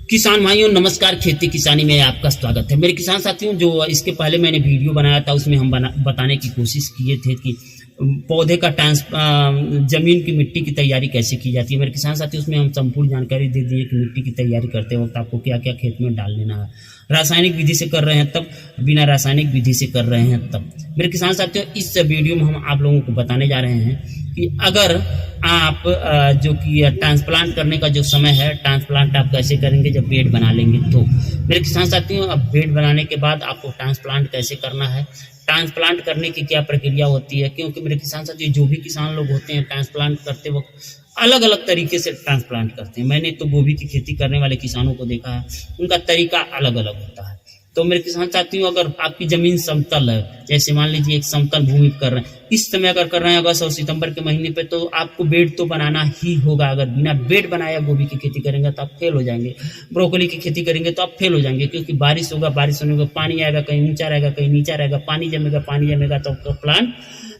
किसान भाइयों नमस्कार। खेती किसानी में आपका स्वागत है। मेरे किसान साथियों, जो इसके पहले मैंने वीडियो बनाया था उसमें हम बताने की कोशिश किए थे कि पौधे का जमीन की मिट्टी की तैयारी कैसे की जाती है। मेरे किसान साथियों, उसमें हम संपूर्ण जानकारी दे दिए कि मिट्टी की तैयारी करते वक्त आपको क्या क्या खेत में डाल लेना है। रासायनिक विधि से कर रहे हैं तब, बिना रासायनिक विधि से कर रहे हैं तब। मेरे किसान साथियों, इस वीडियो में हम आप लोगों को बताने जा रहे हैं कि अगर आप जो कि ट्रांसप्लांट करने का जो समय है, ट्रांसप्लांट आप कैसे करेंगे जब बेड बना लेंगे। तो मेरे किसान साथियों, अब बेड बनाने के बाद आपको ट्रांसप्लांट कैसे करना है, ट्रांसप्लांट करने की क्या प्रक्रिया होती है। क्योंकि मेरे किसान साथियों, जो भी किसान लोग होते हैं ट्रांसप्लांट करते वक्त अलग अलग तरीके से ट्रांसप्लांट करते हैं। मैंने तो गोभी की खेती करने वाले किसानों को देखा है, उनका तरीका अलग अलग होता है। तो मेरे किसान साथियों, अगर आपकी जमीन समतल है, जैसे मान लीजिए एक समतल भूमि कर रहे हैं, इस समय अगर कर रहे हैं अगस्त और सितंबर के महीने पे, तो आपको बेड तो बनाना ही होगा। अगर बिना बेड बनाया गोभी की खेती करेंगे तो आप फेल हो जाएंगे। ब्रोकली की खेती करेंगे तो आप फेल हो जाएंगे, क्योंकि बारिश होगा, बारिश होने का पानी आएगा, कहीं ऊंचा रहेगा कहीं नीचा रहेगा, पानी जमेगा तो आपका प्लांट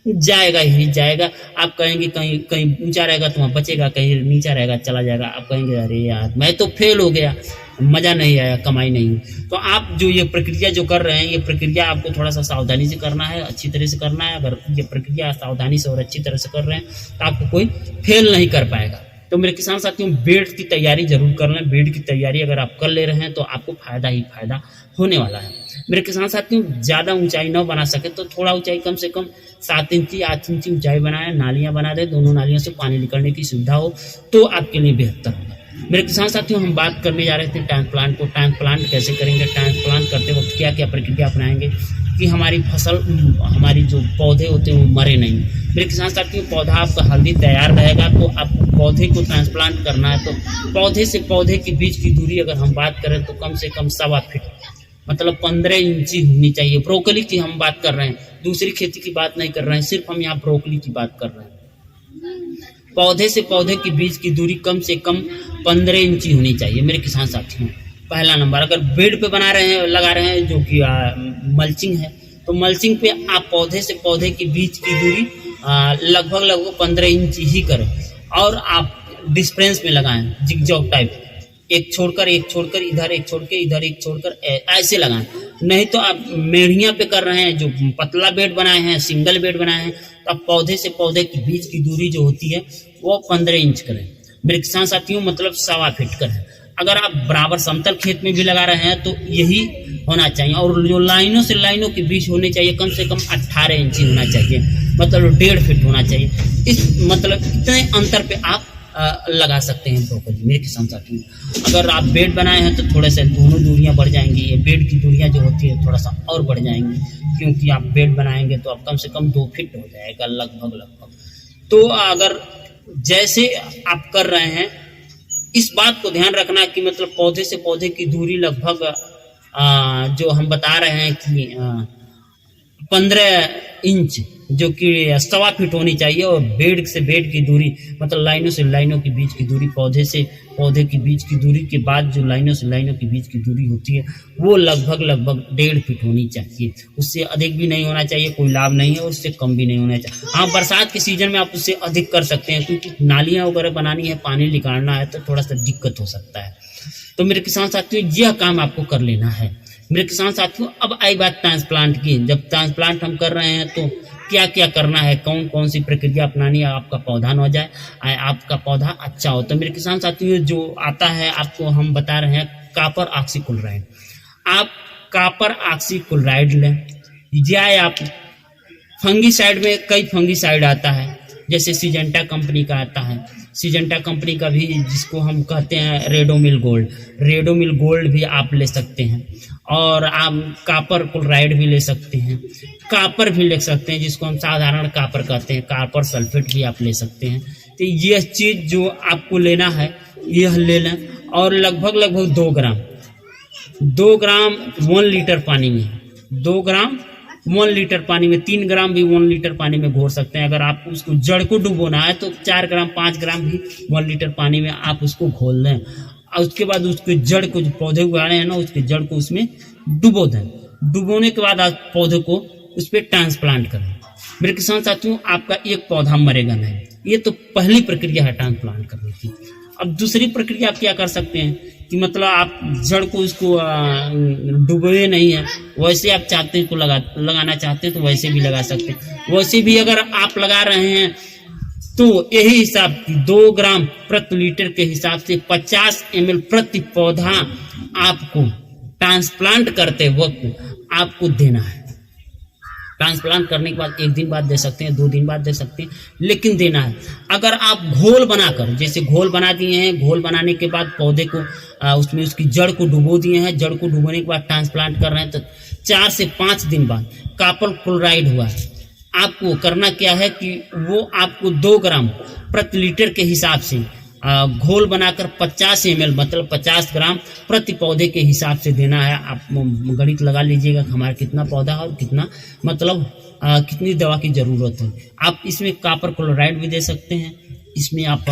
जाएगा ही जाएगा। आप कहेंगे कहीं कहीं ऊंचा रहेगा तो वहाँ बचेगा, कहीं नीचा रहेगा चला जाएगा। आप कहेंगे अरे यार मैं तो फेल हो गया, मजा नहीं आया, कमाई नहीं हुई। तो आप जो ये प्रक्रिया जो कर रहे हैं, ये प्रक्रिया आपको थोड़ा सा सावधानी से करना है, अच्छी तरह से करना है। अगर ये प्रक्रिया सावधानी से और अच्छी तरह से कर रहे हैं तो आपको कोई फेल नहीं कर पाएगा। तो मेरे किसान साथियों, बेड की तैयारी जरूर कर लें। बेड की तैयारी अगर आप कर ले रहे हैं तो आपको फायदा ही फायदा होने वाला है। मेरे किसान साथियों, ज्यादा ऊंचाई न बना सके तो थोड़ा ऊंचाई कम से कम 7 इंची 8 इंची ऊंचाई बनाए, नालियां बना दे, दोनों नालियों से पानी निकलने की सुविधा हो तो आपके लिए बेहतर होगा। मेरे किसान साथियों, हम बात करने जा रहे थे ट्रांसप्लांट को। ट्रांसप्लांट कैसे करेंगे, ट्रांसप्लांट करते वक्त क्या क्या प्रक्रिया अपनाएंगे कि हमारी फसल, हमारी जो पौधे होते हैं वो मरे नहीं। मेरे किसान साथियों, पौधा आपका हल्दी तैयार रहेगा तो आपको पौधे को ट्रांसप्लांट करना है। तो पौधे से पौधे के बीच की दूरी अगर हम बात करें तो कम से कम 1.25 फीट, मतलब 15 इंची होनी चाहिए। ब्रोकली की हम बात कर रहे हैं, दूसरी खेती की बात नहीं कर रहे हैं, सिर्फ हम यहाँ ब्रोकली की बात कर रहे हैं। पौधे से पौधे के बीच की दूरी कम से कम 15 इंची होनी चाहिए। मेरे किसान साथियों, पहला नंबर। अगर बेड पे बना रहे हैं, लगा रहे हैं जो कि मल्चिंग है, तो मल्चिंग पे आप पौधे से पौधे के बीच की दूरी लगभग 15 इंची ही करें। और आप डिस्टेंस में लगाएं, जिगजॉग टाइप, एक छोड़कर इधर एक छोड़ के इधर एक छोड़कर ऐसे लगाएं। नहीं तो आप मेढ़िया पे कर रहे हैं, जो पतला बेड बनाए हैं, सिंगल बेड बनाए हैं, तो आप पौधे से पौधे के बीच की दूरी जो होती है वो 15 इंच करें। मेरे किसान साथियों, मतलब 1.25 फीट करें। अगर आप बराबर समतल खेत में भी लगा रहे हैं तो यही होना चाहिए। और जो लाइनों से लाइनों के बीच होने चाहिए कम से कम 18 इंची होना चाहिए, मतलब 1.5 फीट होना चाहिए। इस मतलब इतने अंतर पे आप लगा सकते हैं ब्रोकली। मेरे किसान साथियों, अगर आप बेड बनाए हैं तो थोड़े से दोनों दूरियां बढ़ जाएंगी। ये बेड की दूरियां जो होती है थोड़ा सा और बढ़ जाएंगी, क्योंकि आप बेड बनाएंगे तो आप कम से कम 2 फीट हो जाएगा लगभग। तो अगर जैसे आप कर रहे हैं, इस बात को ध्यान रखना कि मतलब पौधे से पौधे की दूरी लगभग जो हम बता रहे हैं कि 15 इंच, जो कि 1.25 फीट होनी चाहिए। और बेड से बेड की दूरी, मतलब लाइनों से लाइनों के बीच की दूरी, पौधे से पौधे के बीच की दूरी के बाद जो लाइनों से लाइनों के बीच की दूरी होती है वो लगभग 1.5 फीट होनी चाहिए। उससे अधिक भी नहीं होना चाहिए, कोई लाभ नहीं है, उससे कम भी नहीं होना चाहिए। हाँ, बरसात के सीजन में आप उससे अधिक कर सकते हैं, क्योंकि नालियां वगैरह बनानी है, पानी निकालना है, तो थोड़ा सा दिक्कत हो सकता है। तो मेरे किसान साथियों, यह काम आपको कर लेना है। मेरे किसान साथियों, अब आई बात ट्रांसप्लांट की। जब ट्रांसप्लांट हम कर रहे हैं तो क्या क्या करना है, कौन कौन सी प्रक्रिया अपनानी है, आपका पौधा न जाए, आपका पौधा अच्छा हो। तो मेरे किसान साथियों, जो आता है आपको हम बता रहे हैं कॉपर ऑक्सीक्लोराइड। आप कॉपर ऑक्सीक्लोराइड लें, या आप फंगीसाइड में कई फंगीसाइड आता है, जैसे सिजेंटा कंपनी का आता है। सिजेंटा कंपनी का भी, जिसको हम कहते हैं रेडोमिल गोल्ड भी आप ले सकते हैं। और आप कॉपर क्लोराइड भी ले सकते हैं, कॉपर भी ले सकते हैं, जिसको हम साधारण कॉपर कहते हैं, कॉपर सल्फेट भी आप ले सकते हैं। तो यह चीज जो आपको लेना है यह ले लें। और लगभग 2 ग्राम 1 लीटर पानी में, 2 ग्राम 1 लीटर पानी में, 3 ग्राम भी 1 लीटर पानी में घोर सकते हैं। अगर आप उसको जड़ को डुबोना है तो 4 ग्राम 5 ग्राम भी 1 लीटर पानी में आप उसको घोल लें। और उसके बाद उसके जड़ को, जो पौधे उगा रहे हैं ना, उसके जड़ को उसमें डुबो दें। डुबोने के बाद आप पौधे को उस पर ट्रांसप्लांट करें। मेरे किसान साथियों, आपका एक पौधा मरेगा नहीं। ये तो पहली प्रक्रिया है ट्रांसप्लांट करने की। अब दूसरी प्रक्रिया आप क्या कर सकते हैं कि मतलब आप जड़ को इसको डुबोए नहीं है, वैसे आप चाहते हैं तो लगाना चाहते हैं तो वैसे भी लगा सकते हैं। वैसे भी अगर आप लगा रहे हैं तो यही हिसाब 2 ग्राम प्रति लीटर के हिसाब से 50 ml प्रति पौधा आपको ट्रांसप्लांट करते वक्त आपको देना है। ट्रांसप्लांट करने के बाद 1 दिन बाद दे सकते हैं, 2 दिन बाद दे सकते हैं, लेकिन देना है। अगर आप घोल बनाकर, जैसे घोल बना दिए हैं, घोल बनाने के बाद पौधे को उसमें उसकी जड़ को डुबो दिए हैं, जड़ को डुबोने के बाद ट्रांसप्लांट कर रहे हैं, तो 4 से 5 दिन बाद कॉपर क्लोराइड हुआ है। आपको करना क्या है कि वो आपको 2 ग्राम प्रति लीटर के हिसाब से घोल बनाकर 50 ml मतलब 50 ग्राम प्रति पौधे के हिसाब से देना है। आप गणित लगा लीजिएगा हमारा कितना पौधा और कितना मतलब कितनी दवा की जरूरत है। आप इसमें कॉपर क्लोराइड भी दे सकते हैं, इसमें आप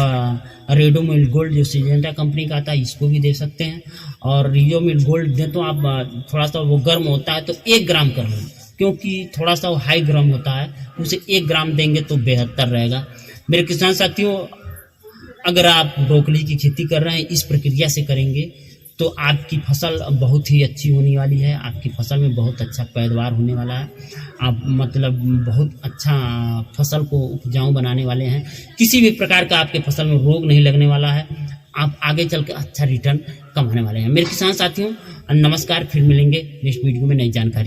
रेडोमिल गोल्ड जो सिजेंटा कंपनी का आता है इसको भी दे सकते हैं, और रियोमिल गोल्ड दें तो आप थोड़ा सा वो गर्म होता है तो 1 ग्राम कर लें, क्योंकि थोड़ा सा वो हाई ग्राम होता है, उसे 1 ग्राम देंगे तो बेहतर रहेगा। मेरे किसान साथियों, अगर आप ब्रोकली की खेती कर रहे हैं, इस प्रक्रिया से करेंगे तो आपकी फसल बहुत ही अच्छी होने वाली है। आपकी फसल में बहुत अच्छा पैदावार होने वाला है। आप मतलब बहुत अच्छा फसल को उपजाऊ बनाने वाले हैं। किसी भी प्रकार का आपके फसल में रोग नहीं लगने वाला है। आप आगे चल के अच्छा रिटर्न कमाने वाले हैं। मेरे किसान साथियों नमस्कार, फिर मिलेंगे नेक्स्ट वीडियो में नई जानकारी।